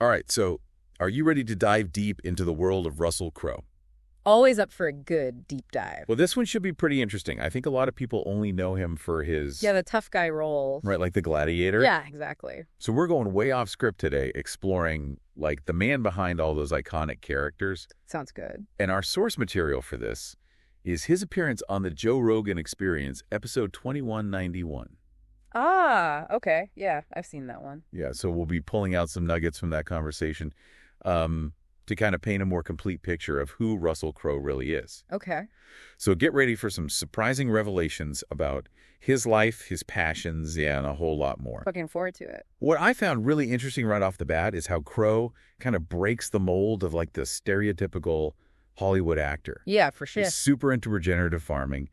All right, so are you ready to dive deep into the world of Russell Crowe? Always up for a good deep dive. Well, this one should be pretty interesting. I think a lot of people only know him for his, Yeah, the tough guy role. right, like the Gladiator. Yeah, exactly. So we're going way off script today, exploring like the man behind all those iconic characters. Sounds good. And our source material for this is his appearance on the Joe Rogan Experience, episode 2191. Ah, okay. Yeah, I've seen that one. Yeah, so we'll be pulling out some nuggets from that conversation to kind of paint a more complete picture of who Russell Crowe really is. Okay. So get ready for some surprising revelations about his life, his passions, and a whole lot more. Looking forward to it. What I found really interesting right off the bat is how Crowe kind of breaks the mold of like the stereotypical Hollywood actor. Yeah, for sure. He's super into regenerative farming,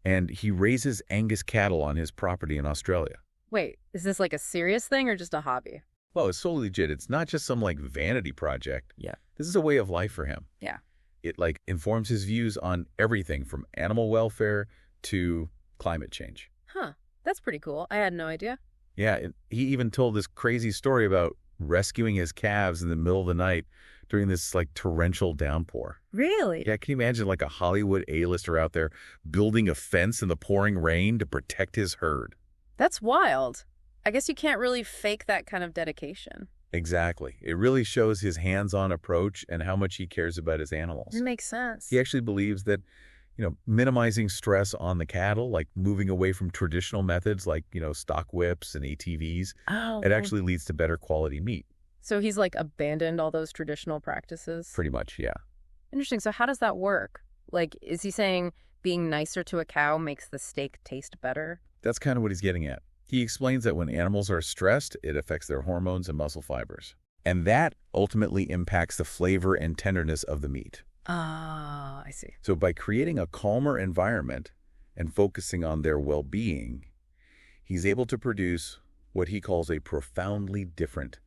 and he raises Angus cattle on his property in Australia. Wait, is this like a serious thing or just a hobby? Well, it's totally legit. It's not just some like vanity project. Yeah. This is a way of life for him. Yeah. It like informs his views on everything from animal welfare to climate change. Huh. That's pretty cool. I had no idea. Yeah, he even told this crazy story about rescuing his calves in the middle of the night during this like torrential downpour. Really? Yeah, can you imagine like a Hollywood A-lister out there building a fence in the pouring rain to protect his herd? That's wild. I guess you can't really fake that kind of dedication. Exactly. It really shows his hands-on approach and how much he cares about his animals. It makes sense. He actually believes that, minimizing stress on the cattle, like moving away from traditional methods like, stock whips and ATVs, Oh. it actually leads to better quality meat. So he's like abandoned all those traditional practices? Pretty much, yeah. Interesting. So how does that work? Like, is he saying being nicer to a cow makes the steak taste better? That's kind of what he's getting at. He explains that when animals are stressed, it affects their hormones and muscle fibers. And that ultimately impacts the flavor and tenderness of the meat. Ah, I see. So by creating a calmer environment and focusing on their well-being, he's able to produce what he calls a profoundly different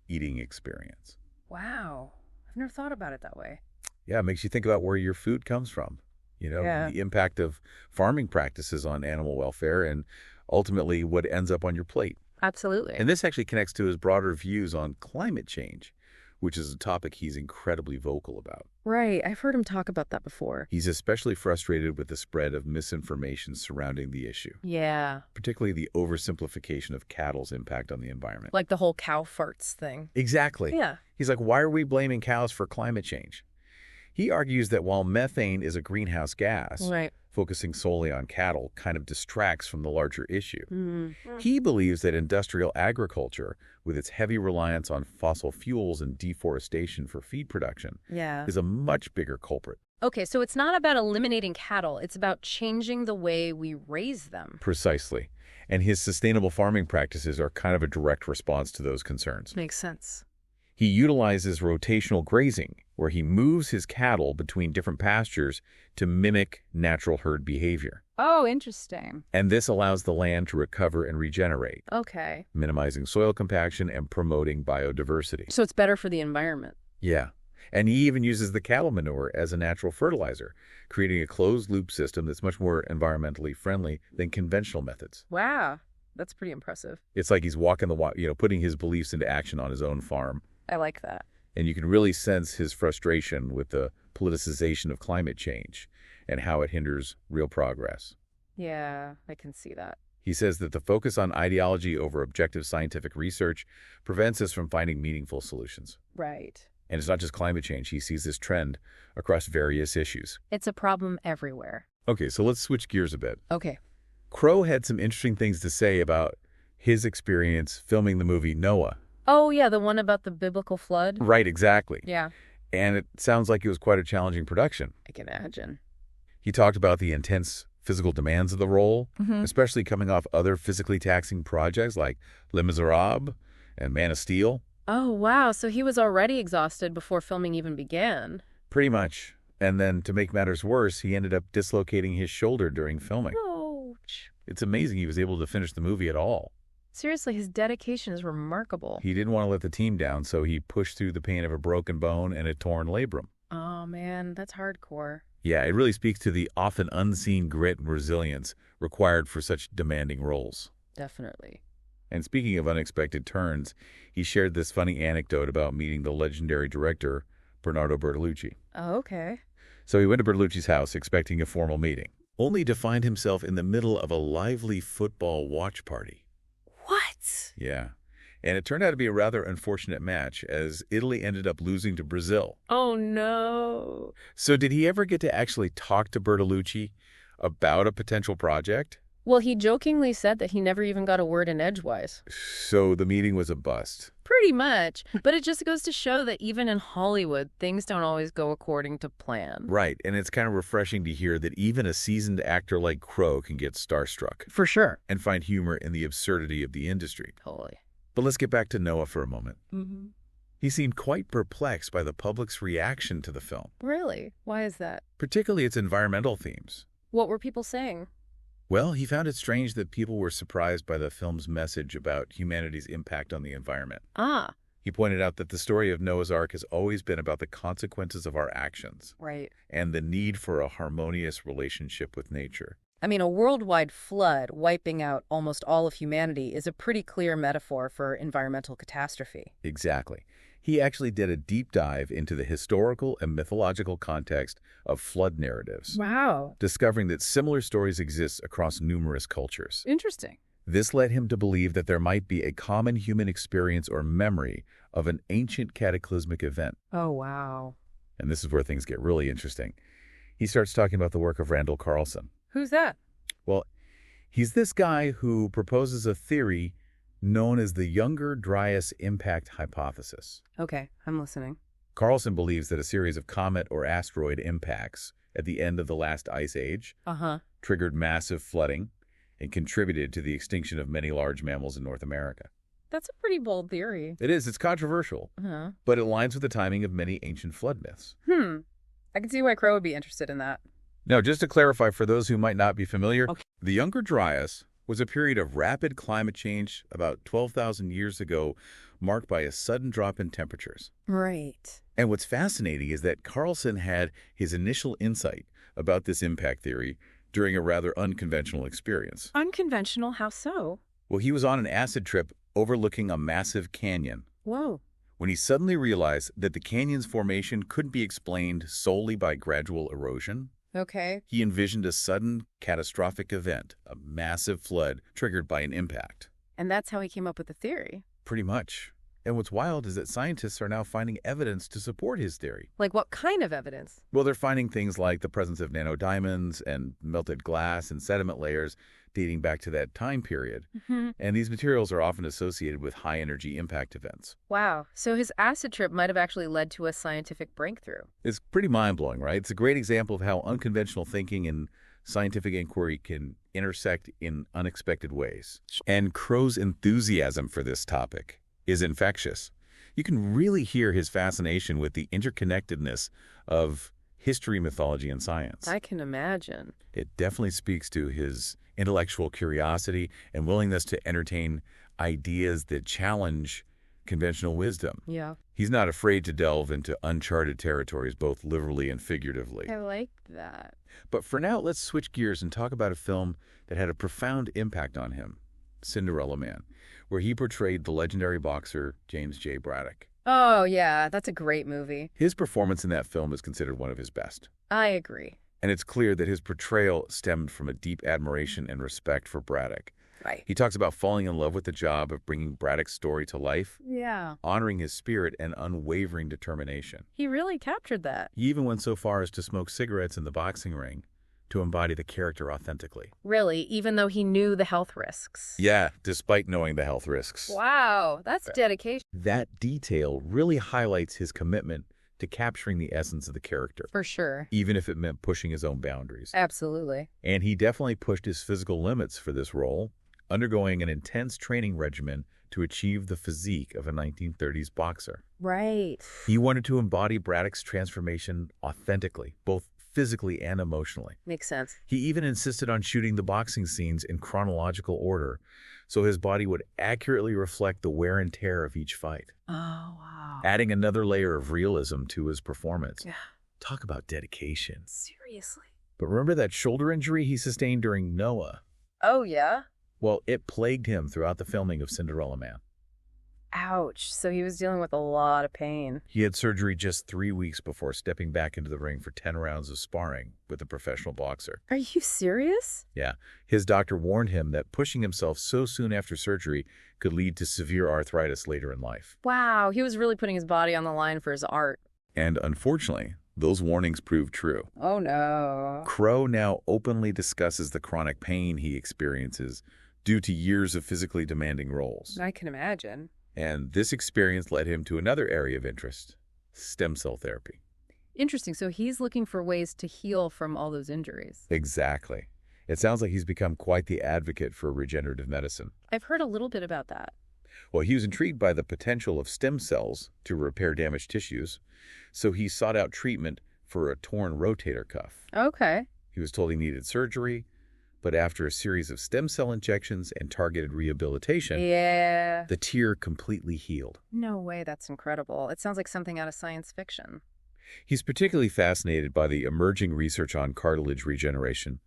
eating experience. Wow. I've never thought about it that way. Yeah, it makes you think about where your food comes from. Yeah. The impact of farming practices on animal welfare and ultimately what ends up on your plate. Absolutely. And this actually connects to his broader views on climate change, which is a topic he's incredibly vocal about. Right. I've heard him talk about that before. He's especially frustrated with the spread of misinformation surrounding the issue, Yeah. particularly the oversimplification of cattle's impact on the environment. Like the whole cow farts thing. Exactly. Yeah. He's like, why are we blaming cows for climate change? He argues that while methane is a greenhouse gas, Right. focusing solely on cattle kind of distracts from the larger issue. Mm-hmm. He believes that industrial agriculture, with its heavy reliance on fossil fuels and deforestation for feed production, Yeah. is a much bigger culprit. Okay, so it's not about eliminating cattle. It's about changing the way we raise them. Precisely. And his sustainable farming practices are kind of a direct response to those concerns. Makes sense. He utilizes rotational grazing, where he moves his cattle between different pastures to mimic natural herd behavior. Oh, interesting. And this allows the land to recover and regenerate, Okay. minimizing soil compaction and promoting biodiversity. So it's better for the environment. Yeah. And he even uses the cattle manure as a natural fertilizer, creating a closed-loop system that's much more environmentally friendly than conventional methods. Wow. That's pretty impressive. It's like he's walking the walk, putting his beliefs into action on his own farm. I like that. And you can really sense his frustration with the politicization of climate change and how it hinders real progress. Yeah, I can see that. He says that the focus on ideology over objective scientific research prevents us from finding meaningful solutions. Right. And it's not just climate change. He sees this trend across various issues. It's a problem everywhere. Okay, so let's switch gears a bit. Okay. Crowe had some interesting things to say about his experience filming the movie Noah. Oh, yeah, the one about the biblical flood? Right, exactly. Yeah, And it sounds like it was quite a challenging production. I can imagine. He talked about the intense physical demands of the role, Mm-hmm. especially coming off other physically taxing projects like Les Miserables and Man of Steel. Oh, wow. So he was already exhausted before filming even began. Pretty much. And then to make matters worse, he ended up dislocating his shoulder during filming. Ouch. It's amazing he was able to finish the movie at all. Seriously, his dedication is remarkable. He didn't want to let the team down, so he pushed through the pain of a broken bone and a torn labrum. Oh, man, that's hardcore. Yeah, it really speaks to the often unseen grit and resilience required for such demanding roles. Definitely. And speaking of unexpected turns, he shared this funny anecdote about meeting the legendary director, Bernardo Bertolucci. Oh, okay. So he went to Bertolucci's house expecting a formal meeting, only to find himself in the middle of a lively football watch party. What? Yeah. And it turned out to be a rather unfortunate match, as Italy ended up losing to Brazil. Oh, no. So did he ever get to actually talk to Bertolucci about a potential project? Well, he jokingly said that he never even got a word in edgewise. So the meeting was a bust. Pretty much. But it just goes to show that even in Hollywood, things don't always go according to plan. Right, and it's kind of refreshing to hear that even a seasoned actor like Crowe can get starstruck. For sure. And find humor in the absurdity of the industry. Totally. But let's get back to Noah for a moment. Mm-hmm. He seemed quite perplexed by the public's reaction to the film, Really? Why is that? particularly its environmental themes. What were people saying? Well, he found it strange that people were surprised by the film's message about humanity's impact on the environment. Ah, He pointed out that the story of Noah's Ark has always been about the consequences of our actions right. and the need for a harmonious relationship with nature. I mean, a worldwide flood wiping out almost all of humanity is a pretty clear metaphor for environmental catastrophe. Exactly. He actually did a deep dive into the historical and mythological context of flood narratives, Wow. discovering that similar stories exist across numerous cultures. Interesting. This led him to believe that there might be a common human experience or memory of an ancient cataclysmic event. Oh, wow. And this is where things get really interesting. He starts talking about the work of Randall Carlson. Who's that? Well, he's this guy who proposes a theory known as the Younger Dryas Impact Hypothesis. Okay, I'm listening. Carlson believes that a series of comet or asteroid impacts at the end of the last ice age Uh-huh. triggered massive flooding and contributed to the extinction of many large mammals in North America. That's a pretty bold theory. It is. It's controversial, Uh-huh. but it aligns with the timing of many ancient flood myths. I can see why Crowe would be interested in that. Now, just to clarify for those who might not be familiar, Okay. the Younger Dryas was a period of rapid climate change about 12,000 years ago, marked by a sudden drop in temperatures. Right. And what's fascinating is that Carlson had his initial insight about this impact theory during a rather unconventional experience. Unconventional? How so? Well, he was on an acid trip overlooking a massive canyon Whoa. when he suddenly realized that the canyon's formation couldn't be explained solely by gradual erosion. Okay. He envisioned a sudden, catastrophic event, a massive flood triggered by an impact. And that's how he came up with the theory. Pretty much. And what's wild is that scientists are now finding evidence to support his theory. Like what kind of evidence? Well, they're finding things like the presence of nanodiamonds and melted glass and sediment layers dating back to that time period. Mm-hmm. And these materials are often associated with high-energy impact events. Wow. So his acid trip might have actually led to a scientific breakthrough. It's pretty mind-blowing, right? It's a great example of how unconventional thinking and scientific inquiry can intersect in unexpected ways. And Crowe's enthusiasm for this topic is infectious. You can really hear his fascination with the interconnectedness of history, mythology, and science. I can imagine. It definitely speaks to his intellectual curiosity and willingness to entertain ideas that challenge conventional wisdom. Yeah. He's not afraid to delve into uncharted territories, both literally and figuratively. I like that. But for now, let's switch gears and talk about a film that had a profound impact on him, Cinderella Man, where he portrayed the legendary boxer James J. Braddock. Oh, yeah. That's a great movie. His performance in that film is considered one of his best. I agree. And it's clear that his portrayal stemmed from a deep admiration and respect for Braddock. Right. He talks about falling in love with the job of bringing Braddock's story to life, Yeah. honoring his spirit and unwavering determination. He really captured that. He even went so far as to smoke cigarettes in the boxing ring to embody the character authentically. Really, even though he knew the health risks. Yeah, despite knowing the health risks. Wow. That's dedication. That detail really highlights his commitment to capturing the essence of the character, For sure. even if it meant pushing his own boundaries. Absolutely. And he definitely pushed his physical limits for this role, undergoing an intense training regimen to achieve the physique of a 1930s boxer. Right. He wanted to embody Braddock's transformation authentically, both physically and emotionally. Makes sense. He even insisted on shooting the boxing scenes in chronological order, so his body would accurately reflect the wear and tear of each fight, Oh, wow. adding another layer of realism to his performance. Yeah. Talk about dedication. Seriously. But remember that shoulder injury he sustained during Noah? Oh, yeah? Well, it plagued him throughout the filming of Cinderella Man. Ouch. So he was dealing with a lot of pain. He had surgery just 3 weeks before stepping back into the ring for 10 rounds of sparring with a professional boxer. Are you serious? Yeah, his doctor warned him that pushing himself so soon after surgery could lead to severe arthritis later in life. Wow, he was really putting his body on the line for his art. And unfortunately, those warnings proved true. Oh, no. Crowe now openly discusses the chronic pain he experiences due to years of physically demanding roles. I can imagine. And this experience led him to another area of interest, stem cell therapy. Interesting. So he's looking for ways to heal from all those injuries. Exactly. It sounds like he's become quite the advocate for regenerative medicine. I've heard a little bit about that. Well, he was intrigued by the potential of stem cells to repair damaged tissues, so he sought out treatment for a torn rotator cuff. Okay. He was told he needed surgery, but after a series of stem cell injections and targeted rehabilitation, Yeah. the tear completely healed. No way. That's incredible. It sounds like something out of science fiction. He's particularly fascinated by the emerging research on cartilage regeneration,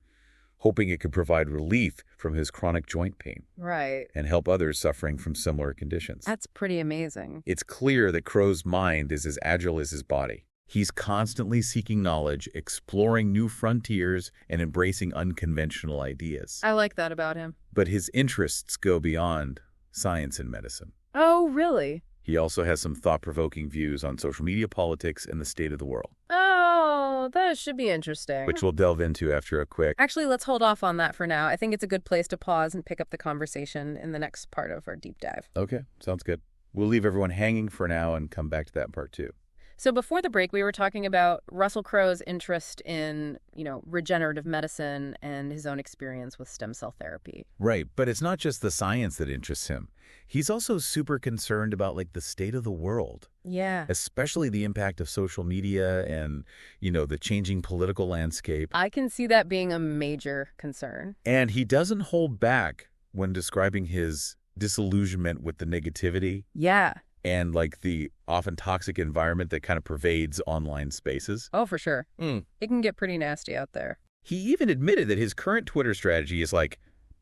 hoping it could provide relief from his chronic joint pain Right. and help others suffering from similar conditions. That's pretty amazing. It's clear that Crowe's mind is as agile as his body. He's constantly seeking knowledge, exploring new frontiers, and embracing unconventional ideas. I like that about him. But his interests go beyond science and medicine. Oh, really? He also has some thought-provoking views on social media politics and the state of the world, Oh, that should be interesting. which we'll delve into after a quick... Actually, let's hold off on that for now. I think it's a good place to pause and pick up the conversation in the next part of our deep dive. Okay, sounds good. We'll leave everyone hanging for now and come back to that part too. So before the break, we were talking about Russell Crowe's interest in, regenerative medicine and his own experience with stem cell therapy. Right, but it's not just the science that interests him. He's also super concerned about the state of the world, Yeah. especially the impact of social media and, the changing political landscape. I can see that being a major concern. And he doesn't hold back when describing his disillusionment with the negativity Yeah. and the often toxic environment that kind of pervades online spaces. Oh, for sure. It can get pretty nasty out there. He even admitted that his current Twitter strategy is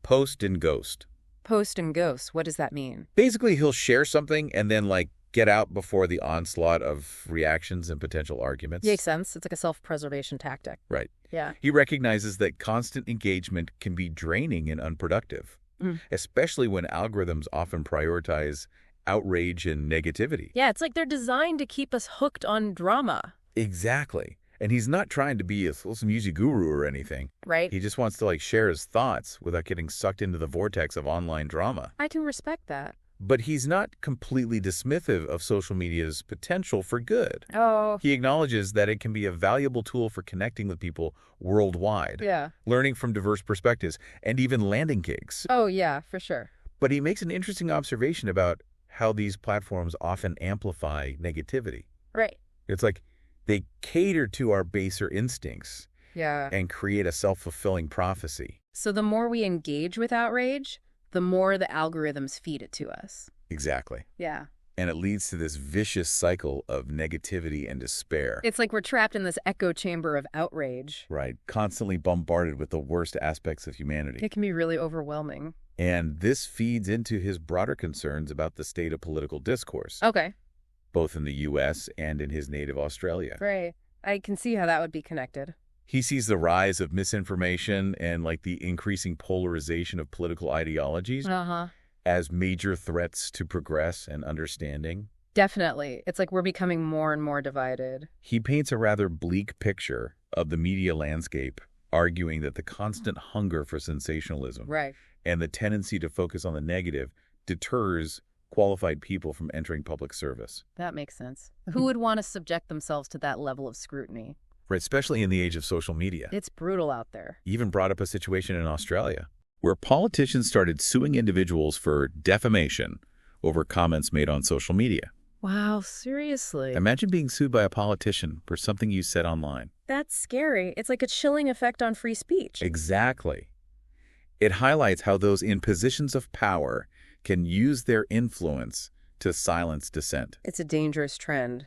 post and ghost. Post and ghost, what does that mean? Basically, he'll share something and then get out before the onslaught of reactions and potential arguments. Makes sense. It's like a self-preservation tactic. Right. Yeah. He recognizes that constant engagement can be draining and unproductive, especially when algorithms often prioritize outrage and negativity. Yeah, it's like they're designed to keep us hooked on drama. Exactly. And he's not trying to be some music guru or anything. Right? He just wants to share his thoughts without getting sucked into the vortex of online drama. I can respect that. But he's not completely dismissive of social media's potential for good. Oh. He acknowledges that it can be a valuable tool for connecting with people worldwide, Yeah. learning from diverse perspectives, and even landing gigs. Oh, yeah, for sure. But he makes an interesting observation about how these platforms often amplify negativity. Right. It's they cater to our baser instincts Yeah. and create a self-fulfilling prophecy. So the more we engage with outrage, the more the algorithms feed it to us. Exactly. Yeah. And it leads to this vicious cycle of negativity and despair. It's like we're trapped in this echo chamber of outrage. Right. Constantly bombarded with the worst aspects of humanity. It can be really overwhelming. And this feeds into his broader concerns about the state of political discourse, Okay. both in the U.S. and in his native Australia. Right. I can see how that would be connected. He sees the rise of misinformation and the increasing polarization of political ideologies Uh-huh. as major threats to progress and understanding. Definitely. It's like we're becoming more and more divided. He paints a rather bleak picture of the media landscape, arguing that the constant hunger for sensationalism Right. and the tendency to focus on the negative deters qualified people from entering public service. That makes sense. Who would want to subject themselves to that level of scrutiny? Right, especially in the age of social media. It's brutal out there. He even brought up a situation in Australia where politicians started suing individuals for defamation over comments made on social media. Wow, seriously? Imagine being sued by a politician for something you said online. That's scary. It's like a chilling effect on free speech. Exactly. It highlights how those in positions of power can use their influence to silence dissent. It's a dangerous trend.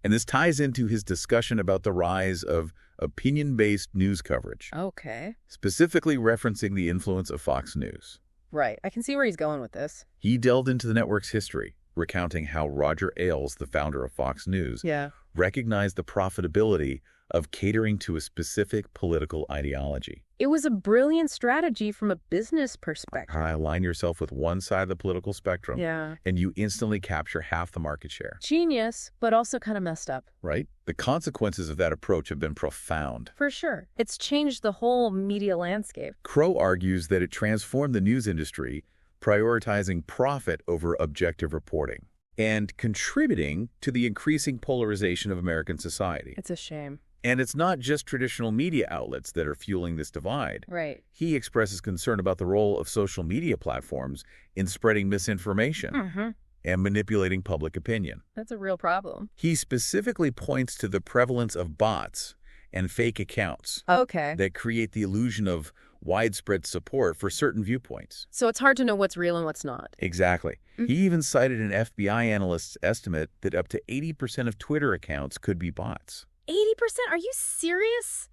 And this ties into his discussion about the rise of opinion-based news coverage, Okay. specifically referencing the influence of Fox News. Right. I can see where he's going with this. He delved into the network's history, recounting how Roger Ailes, the founder of Fox News, Yeah. recognized the profitability of catering to a specific political ideology. It was a brilliant strategy from a business perspective. Align yourself with one side of the political spectrum, Yeah. and you instantly capture half the market share. Genius, but also kind of messed up. Right? The consequences of that approach have been profound. For sure. It's changed the whole media landscape. Crowe argues that it transformed the news industry, prioritizing profit over objective reporting, and contributing to the increasing polarization of American society. It's a shame. And it's not just traditional media outlets that are fueling this divide. Right. He expresses concern about the role of social media platforms in spreading misinformation and manipulating public opinion. That's a real problem. He specifically points to the prevalence of bots and fake accounts Okay. that create the illusion of widespread support for certain viewpoints. So it's hard to know what's real and what's not. Exactly. He even cited an FBI analyst's estimate that up to 80% of Twitter accounts could be bots. 80%? Are you serious?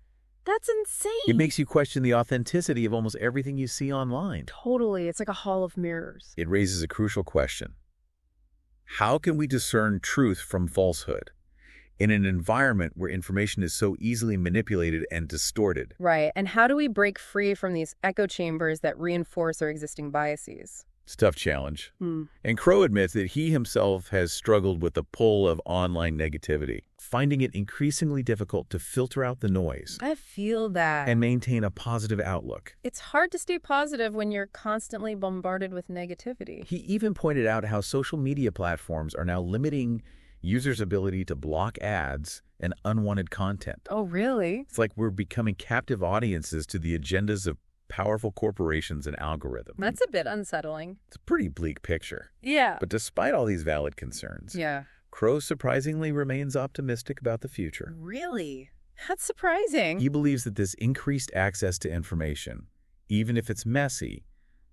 That's insane. It makes you question the authenticity of almost everything you see online. Totally. It's like a hall of mirrors. It raises a crucial question. How can we discern truth from falsehood in an environment where information is so easily manipulated and distorted? Right. And how do we break free from these echo chambers that reinforce our existing biases? It's a tough challenge. And Crowe admits that he himself has struggled with the pull of online negativity, finding it increasingly difficult to filter out the noise I feel that. and maintain a positive outlook. It's hard to stay positive when you're constantly bombarded with negativity. He even pointed out how social media platforms are now limiting users' ability to block ads and unwanted content. Oh, really? It's like we're becoming captive audiences to the agendas of powerful corporations and algorithms. That's a bit unsettling. It's a pretty bleak picture. Yeah. But despite all these valid concerns, Yeah. Crowe surprisingly remains optimistic about the future. Really? That's surprising. He believes that this increased access to information, even if it's messy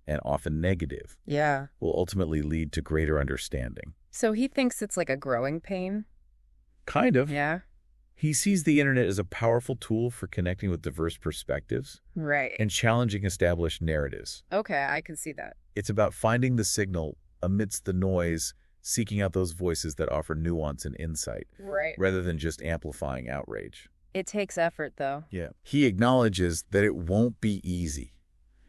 and often negative, Yeah. will ultimately lead to greater understanding. So he thinks it's like a growing pain? Kind of. Yeah. He sees the internet as a powerful tool for connecting with diverse perspectives Right. and challenging established narratives. Okay, I can see that. It's about finding the signal amidst the noise, seeking out those voices that offer nuance and insight, Right. rather than just amplifying outrage. It takes effort, though. Yeah. He acknowledges that it won't be easy.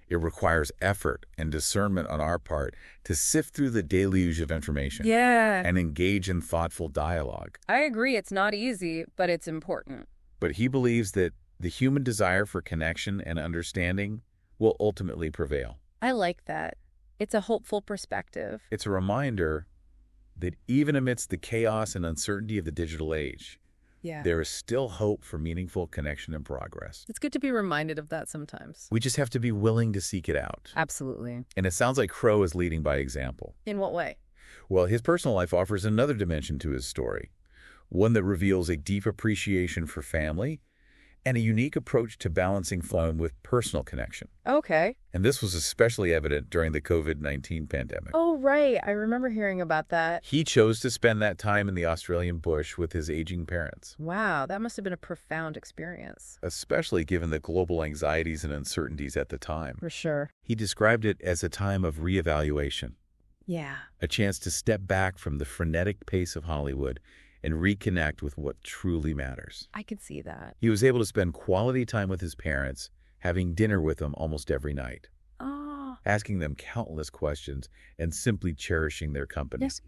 It requires effort and discernment on our part to sift through the deluge of information Yeah. and engage in thoughtful dialogue. I agree it's not easy, but it's important. But he believes that the human desire for connection and understanding will ultimately prevail. I like that. It's a hopeful perspective. It's a reminder that even amidst the chaos and uncertainty of the digital age, Yeah. there is still hope for meaningful connection and progress. It's good to be reminded of that sometimes. We just have to be willing to seek it out. Absolutely. And it sounds like Crowe is leading by example. In what way? Well, his personal life offers another dimension to his story, one that reveals a deep appreciation for family and a unique approach to balancing fun with personal connection. Okay. And this was especially evident during the COVID-19 pandemic. Oh, right. I remember hearing about that. He chose to spend that time in the Australian bush with his aging parents, Wow, that must have been a profound experience. especially given the global anxieties and uncertainties at the time. For sure. He described it as a time of reevaluation, Yeah. a chance to step back from the frenetic pace of Hollywood and reconnect with what truly matters. I could see that. He was able to spend quality time with his parents, having dinner with them almost every night, Oh, asking them countless questions and simply cherishing their company. that's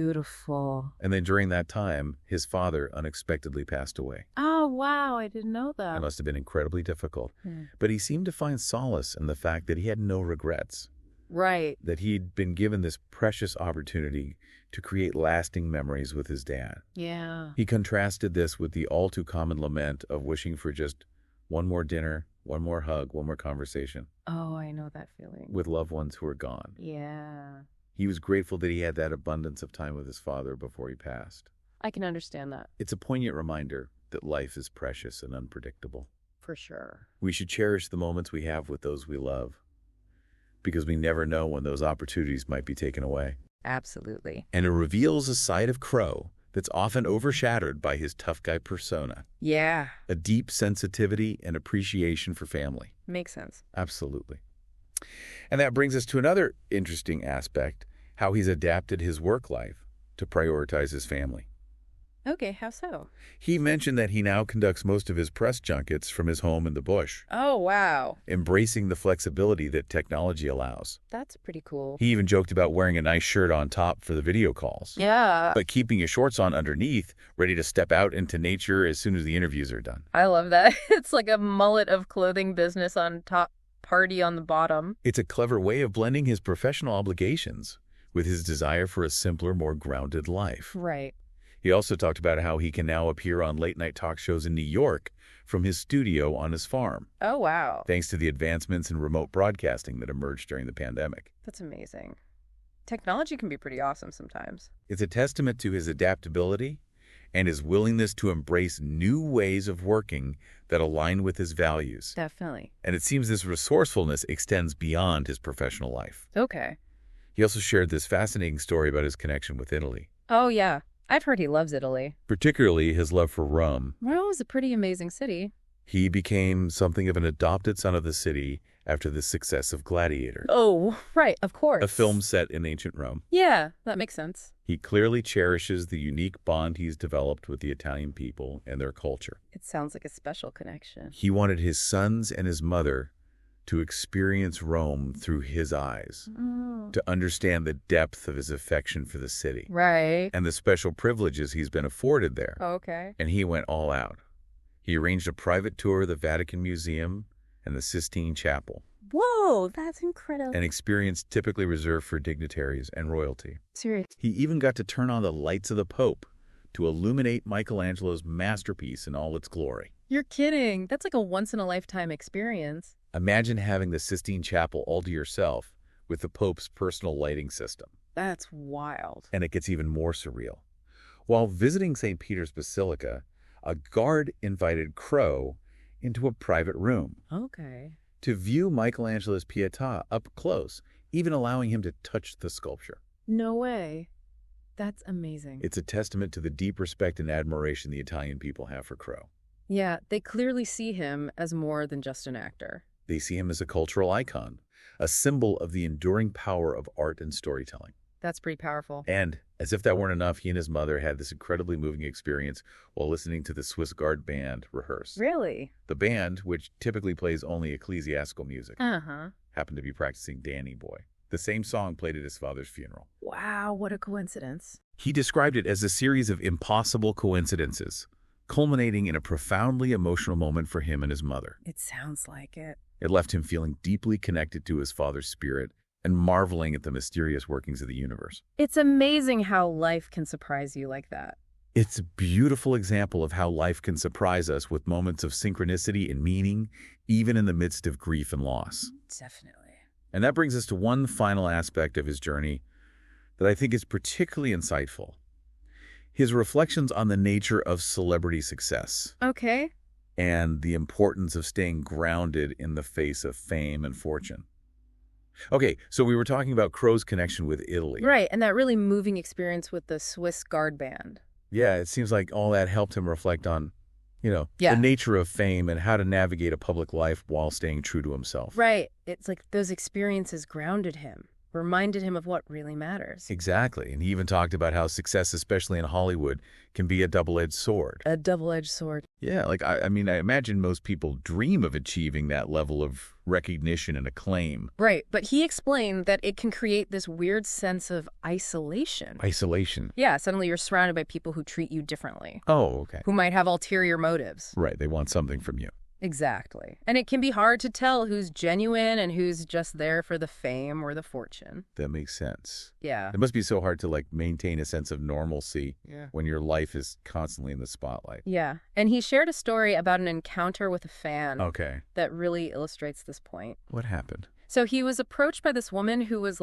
beautiful. And then during that time, his father unexpectedly passed away. Oh, wow. I didn't know It that. must have been incredibly difficult. Hmm. But he seemed to find solace in the fact that he had no regrets, Right. that he'd been given this precious opportunity to create lasting memories with his dad. Yeah. He contrasted this with the all too common lament of wishing for just one more dinner, one more hug, one more conversation Oh, I know that feeling. with loved ones who are gone. Yeah. He was grateful that he had that abundance of time with his father before he passed. I can understand that. It's a poignant reminder that life is precious and unpredictable. For sure. We should cherish the moments we have with those we love, because we never know when those opportunities might be taken away. Absolutely. And it reveals a side of Crowe that's often overshadowed by his tough guy persona, Yeah. a deep sensitivity and appreciation for family. Makes sense. Absolutely. And that brings us to another interesting aspect, how he's adapted his work life to prioritize his family. Okay, how so? He mentioned that he now conducts most of his press junkets from his home in the bush, Oh, wow. embracing the flexibility that technology allows. That's pretty cool. He even joked about wearing a nice shirt on top for the video calls, Yeah. but keeping his shorts on underneath, ready to step out into nature as soon as the interviews are done. I love that. It's like a mullet of clothing business on top, party on the bottom. It's a clever way of blending his professional obligations with his desire for a simpler, more grounded life. Right. He also talked about how he can now appear on late-night talk shows in New York from his studio on his farm, Oh, wow. thanks to the advancements in remote broadcasting that emerged during the pandemic. That's amazing. Technology can be pretty awesome sometimes. It's a testament to his adaptability and his willingness to embrace new ways of working that align with his values. Definitely. And it seems this resourcefulness extends beyond his professional life. Okay. He also shared this fascinating story about his connection with Italy, Oh, yeah. I've heard he loves Italy. particularly his love for Rome. Rome is a pretty amazing city. He became something of an adopted son of the city after the success of Gladiator, Oh, right. Of course. a film set in ancient Rome. Yeah, that makes sense. He clearly cherishes the unique bond he's developed with the Italian people and their culture. It sounds like a special connection. He wanted his sons and his mother to experience Rome through his eyes, Oh. to understand the depth of his affection for the city Right. and the special privileges he's been afforded there. Okay. And he went all out. He arranged a private tour of the Vatican Museum and the Sistine Chapel, Whoa, that's incredible. an experience typically reserved for dignitaries and royalty. Serious. He even got to turn on the lights of the Pope to illuminate Michelangelo's masterpiece in all its glory. You're kidding. That's like a once-in-a-lifetime experience. Imagine having the Sistine Chapel all to yourself with the Pope's personal lighting system. That's wild. And it gets even more surreal. While visiting St. Peter's Basilica, a guard invited Crowe into a private room Okay. to view Michelangelo's Pietà up close, even allowing him to touch the sculpture. No way. That's amazing. It's a testament to the deep respect and admiration the Italian people have for Crowe. Yeah, they clearly see him as more than just an actor. They see him as a cultural icon, a symbol of the enduring power of art and storytelling. That's pretty powerful. And, as if that weren't enough, he and his mother had this incredibly moving experience while listening to the Swiss Guard Band rehearse. Really? The band, which typically plays only ecclesiastical music, Uh-huh. happened to be practicing Danny Boy, the same song played at his father's funeral. Wow, what a coincidence. He described it as a series of impossible coincidences, culminating in a profoundly emotional moment for him and his mother. It sounds like it. It left him feeling deeply connected to his father's spirit and marveling at the mysterious workings of the universe. It's amazing how life can surprise you like that. It's a beautiful example of how life can surprise us with moments of synchronicity and meaning, even in the midst of grief and loss. Definitely. And that brings us to one final aspect of his journey that I think is particularly insightful. His reflections on the nature of celebrity success Okay. and the importance of staying grounded in the face of fame and fortune. Okay, so we were talking about Crowe's connection with Italy. Right, and that really moving experience with the Swiss Guard Band. Yeah, it seems like all that helped him reflect on, the Yeah. nature of fame and how to navigate a public life while staying true to himself. Right. It's like those experiences grounded him, reminded him of what really matters. Exactly. And he even talked about how success, especially in Hollywood, can be a double-edged sword. A double-edged sword. Yeah, like, I imagine most people dream of achieving that level of recognition and acclaim. Right, but he explained that it can create this weird sense of isolation. Isolation. Yeah, suddenly you're surrounded by people who treat you differently, Oh, okay. who might have ulterior motives. Right, they want something from you. Exactly. And it can be hard to tell who's genuine and who's just there for the fame or the fortune. That makes sense. Yeah. It must be so hard to, maintain a sense of normalcy Yeah. when your life is constantly in the spotlight. Yeah. And he shared a story about an encounter with a fan Okay. that really illustrates this point. What happened? So he was approached by this woman who was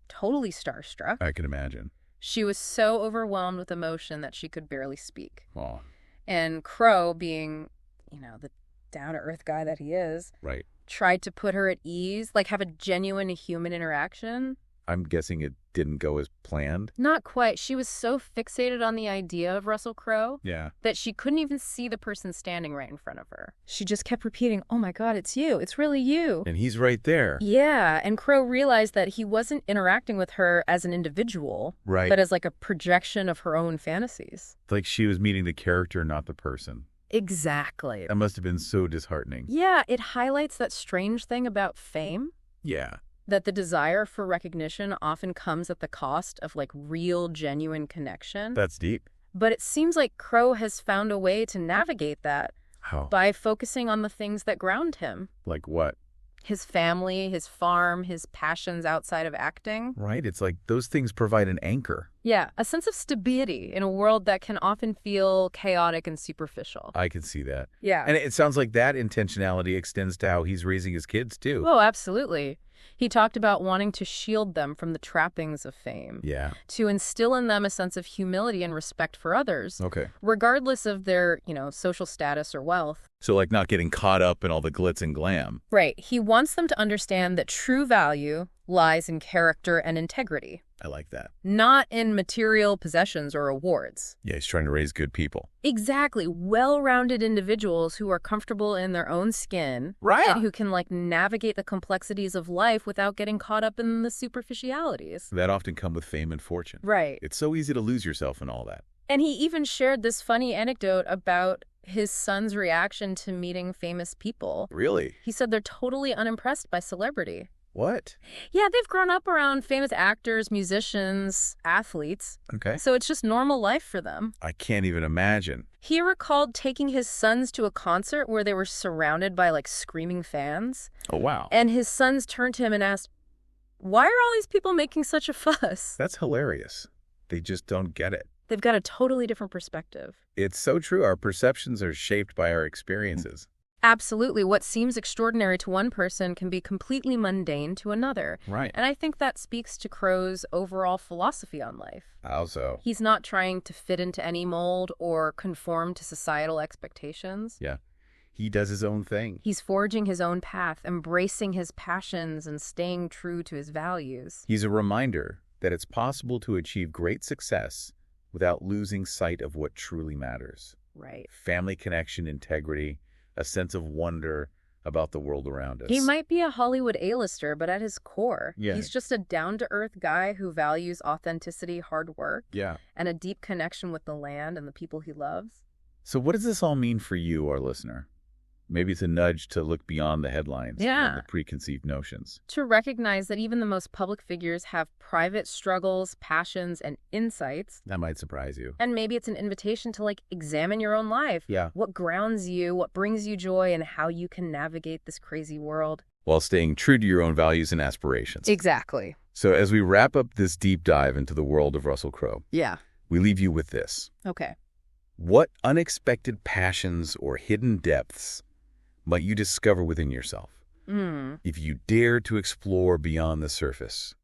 totally starstruck. I can imagine. She was so overwhelmed with emotion that she could barely speak. Oh, And Crowe, being, the down-to-earth guy that he is, right. tried to put her at ease, have a genuine human interaction. I'm guessing it didn't go as planned. Not quite. She was so fixated on the idea of Russell Crowe that she couldn't even see the person standing right in front of her. She just kept repeating, "Oh my God, it's you. It's really you." And he's right there. Yeah, and Crowe realized that he wasn't interacting with her as an individual, but as like a projection of her own fantasies. Like she was meeting the character, not the person. Exactly. That must have been so disheartening. Yeah, it highlights that strange thing about fame. Yeah. That the desire for recognition often comes at the cost of like real, genuine connection. That's deep. But it seems like Crowe has found a way to navigate that. How? By focusing on the things that ground him. Like what? His family, his farm, his passions outside of acting. Right. It's like those things provide an anchor. Yeah, a sense of stability in a world that can often feel chaotic and superficial. I can see that. Yeah. And it sounds like that intentionality extends to how he's raising his kids, too. Oh, absolutely. He talked about wanting to shield them from the trappings of fame. Yeah. To instill in them a sense of humility and respect for others. Okay. Regardless of their, social status or wealth. So like not getting caught up in all the glitz and glam. Right. He wants them to understand that true value lies in character and integrity. I like that. Not in material possessions or awards. Yeah, he's trying to raise good people. Exactly. Well-rounded individuals who are comfortable in their own skin. Right. And who can navigate the complexities of life without getting caught up in the superficialities. That often come with fame and fortune. Right. It's so easy to lose yourself in all that. And he even shared this funny anecdote about his son's reaction to meeting famous people. Really? He said they're totally unimpressed by celebrity. What? Yeah, they've grown up around famous actors, musicians, athletes. Okay. So it's just normal life for them. I can't even imagine. He recalled taking his sons to a concert where they were surrounded by screaming fans. Oh, wow. And his sons turned to him and asked, "Why are all these people making such a fuss?" That's hilarious. They just don't get it. They've got a totally different perspective. It's so true. Our perceptions are shaped by our experiences. Absolutely. What seems extraordinary to one person can be completely mundane to another. Right. And I think that speaks to Crowe's overall philosophy on life. How so? He's not trying to fit into any mold or conform to societal expectations. Yeah. He does his own thing. He's forging his own path, embracing his passions and staying true to his values. He's a reminder that it's possible to achieve great success without losing sight of what truly matters. Right. Family connection, integrity, a sense of wonder about the world around us. He might be a Hollywood A-lister, but at his core, Yeah. he's just a down-to-earth guy who values authenticity, hard work, Yeah. and a deep connection with the land and the people he loves. So what does this all mean for you, our listener? Maybe it's a nudge to look beyond the headlines and the preconceived notions. To recognize that even the most public figures have private struggles, passions, and insights. That might surprise you. And maybe it's an invitation to examine your own life. Yeah. What grounds you, what brings you joy, and how you can navigate this crazy world. While staying true to your own values and aspirations. Exactly. So as we wrap up this deep dive into the world of Russell Crowe, Yeah. we leave you with this. Okay. What unexpected passions or hidden depths might you discover within yourself if you dare to explore beyond the surface?